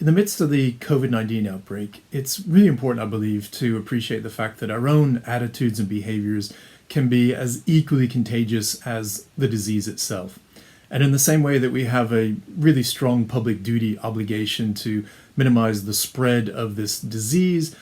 In the midst of the COVID-19 outbreak, it's really important, I believe, to appreciate the fact that our own attitudes and behaviors can be as equally contagious as the disease itself. And in the same way that we have a really strong public duty obligation to minimize the spread of this disease,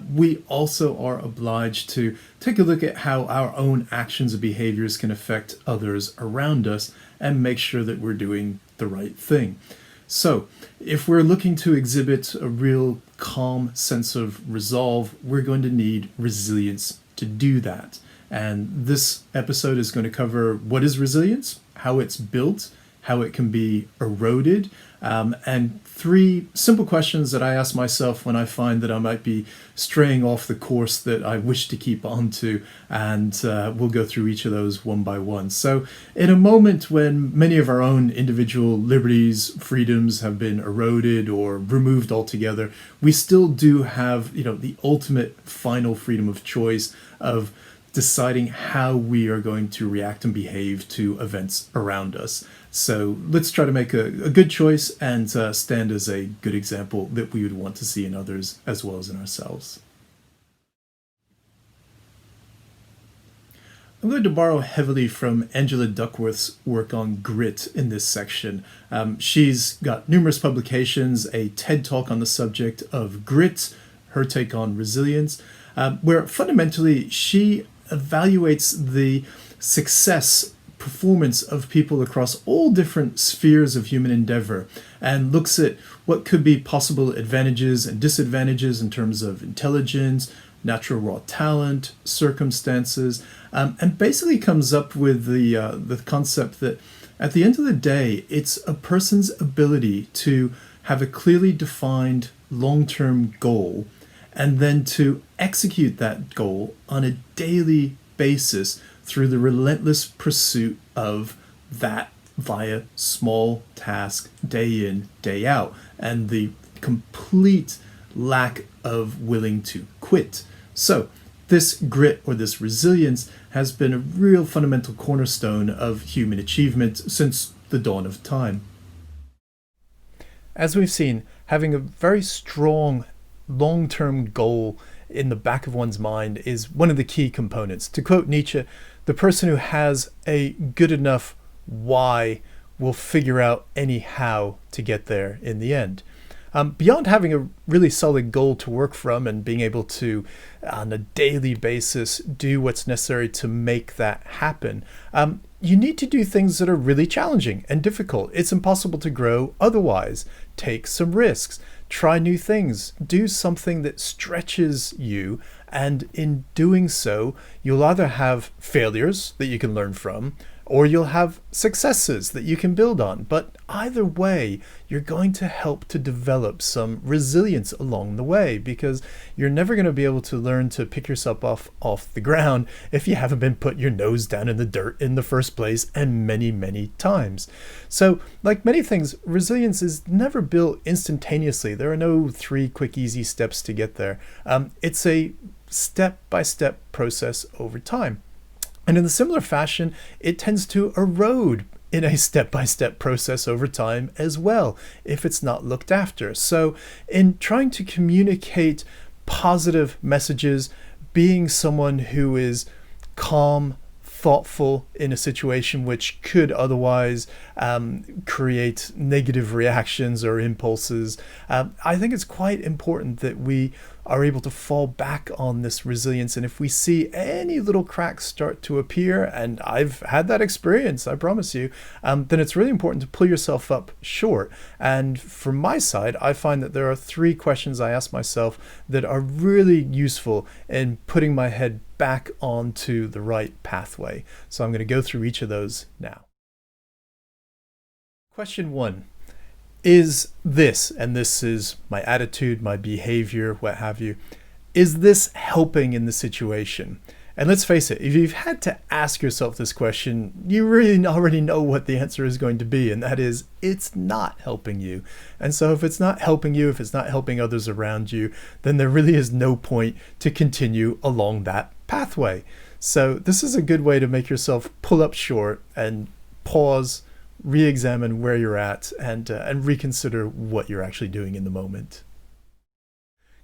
we also are obliged to take a look at how our own actions and behaviors can affect others around us and make sure that we're doing the right thing. So, if we're looking to exhibit a real calm sense of resolve, we're going to need resilience to do that. And this episode is going to cover what is resilience, how it's built, how it can be eroded, and three simple questions that I ask myself when I find that I might be straying off the course that I wish to keep on to, and we'll go through each of those one by one. So in a moment when many of our own individual liberties, freedoms have been eroded or removed altogether, we still do have, the ultimate final freedom of choice of deciding how we are going to react and behave to events around us. So let's try to make a good choice and stand as a good example that we would want to see in others as well as in ourselves. I'm going to borrow heavily from Angela Duckworth's work on grit in this section. She's got numerous publications, a TED Talk on the subject of grit, her take on resilience, where fundamentally she evaluates the success performance of people across all different spheres of human endeavor and looks at what could be possible advantages and disadvantages in terms of intelligence, natural raw talent, circumstances, and basically comes up with the concept that at the end of the day, it's a person's ability to have a clearly defined long-term goal and then to execute that goal on a daily basis through the relentless pursuit of that via small tasks day in, day out, and the complete lack of willing to quit. So this grit or this resilience has been a real fundamental cornerstone of human achievement since the dawn of time. As we've seen, having a very strong long-term goal in the back of one's mind is one of the key components. To quote Nietzsche, the person who has a good enough why will figure out any how to get there in the end. Beyond having a really solid goal to work from and being able to, on a daily basis, do what's necessary to make that happen, you need to do things that are really challenging and difficult. It's impossible to grow otherwise. Take some risks. Try new things. Do something that stretches you. And in doing so, you'll either have failures that you can learn from, or you'll have successes that you can build on. But either way, you're going to help to develop some resilience along the way, because you're never going to be able to learn to pick yourself off the ground if you haven't been put your nose down in the dirt in the first place, and many, many times. So like many things, resilience is never built instantaneously. There are no 3 quick, easy steps to get there. It's a step-by-step process over time. And in a similar fashion, it tends to erode in a step-by-step process over time as well, if it's not looked after. So in trying to communicate positive messages, being someone who is calm, thoughtful in a situation which could otherwise create negative reactions or impulses, I think it's quite important that we are able to fall back on this resilience. And if we see any little cracks start to appear, and I've had that experience, I promise you, then it's really important to pull yourself up short. And from my side, I find that there are 3 questions I ask myself that are really useful in putting my head back onto the right pathway. So I'm going to go through each of those now. Question 1. Is this, and this is my attitude, my behavior, what have you, is this helping in the situation? And let's face it, if you've had to ask yourself this question, you really already know what the answer is going to be, and that is, it's not helping you. And so if it's not helping you, if it's not helping others around you, then there really is no point to continue along that pathway. So this is a good way to make yourself pull up short and pause, re-examine where you're at and reconsider what you're actually doing in the moment.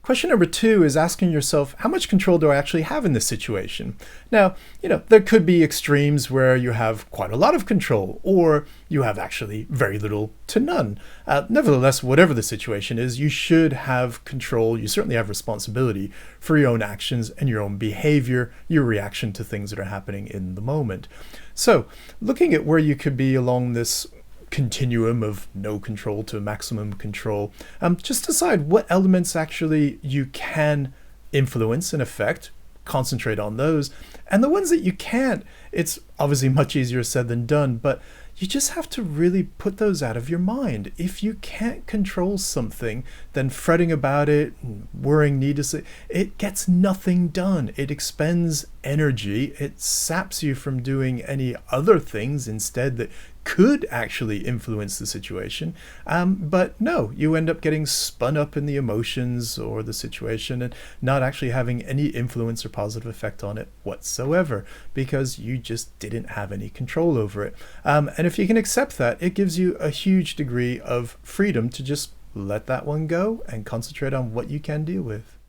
Question number 2 is asking yourself, how much control do I actually have in this situation? Now, there could be extremes where you have quite a lot of control, or you have actually very little to none. Nevertheless, whatever the situation is, you should have control. You certainly have responsibility for your own actions and your own behavior, your reaction to things that are happening in the moment. So, looking at where you could be along this continuum of no control to maximum control, just decide what elements actually you can influence and affect, concentrate on those, and the ones that you can't, it's obviously much easier said than done, but you just have to really put those out of your mind. If you can't control something, then fretting about it, worrying needlessly, it gets nothing done. It expends energy. It saps you from doing any other things instead that could actually influence the situation. But no, you end up getting spun up in the emotions or the situation and not actually having any influence or positive effect on it whatsoever because you just didn't have any control over it. And if you can accept that, it gives you a huge degree of freedom to just let that one go and concentrate on what you can deal with.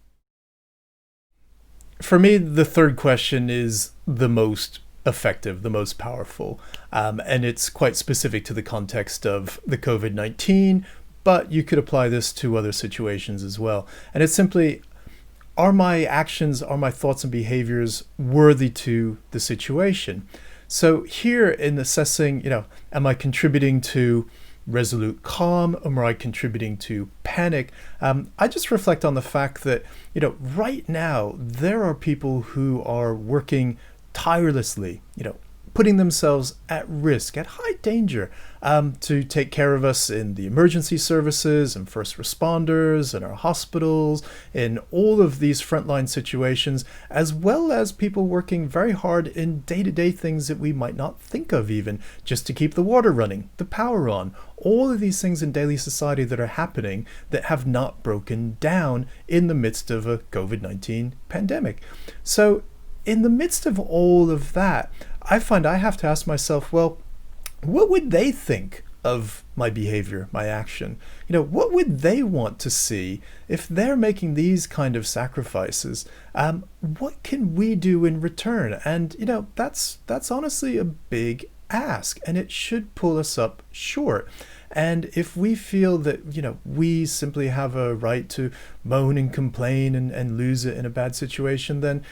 For me, the third question is the most effective, the most powerful, and it's quite specific to the context of the COVID-19, but you could apply this to other situations as well. And it's simply, are my actions, are my thoughts and behaviors worthy to the situation? So here in assessing, am I contributing to resolute calm, or am I contributing to panic? I just reflect on the fact that, right now there are people who are working tirelessly, putting themselves at risk, at high danger, to take care of us in the emergency services and first responders and our hospitals, in all of these frontline situations, as well as people working very hard in day-to-day things that we might not think of even, just to keep the water running, the power on, all of these things in daily society that are happening that have not broken down in the midst of a COVID-19 pandemic. So in the midst of all of that, I find I have to ask myself, well, what would they think of my behavior, my action? What would they want to see if they're making these kind of sacrifices? What can we do in return? And, that's honestly a big ask, and it should pull us up short. And if we feel that, we simply have a right to moan and complain and lose it in a bad situation, then,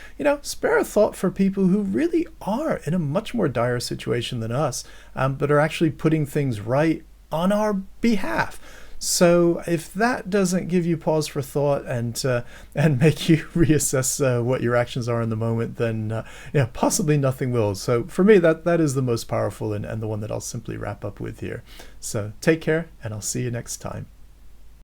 spare a thought for people who really are in a much more dire situation than us, but are actually putting things right on our behalf. So if that doesn't give you pause for thought and make you reassess what your actions are in the moment, then possibly nothing will. So for me, that is the most powerful and the one that I'll simply wrap up with here. So take care, and I'll see you next time.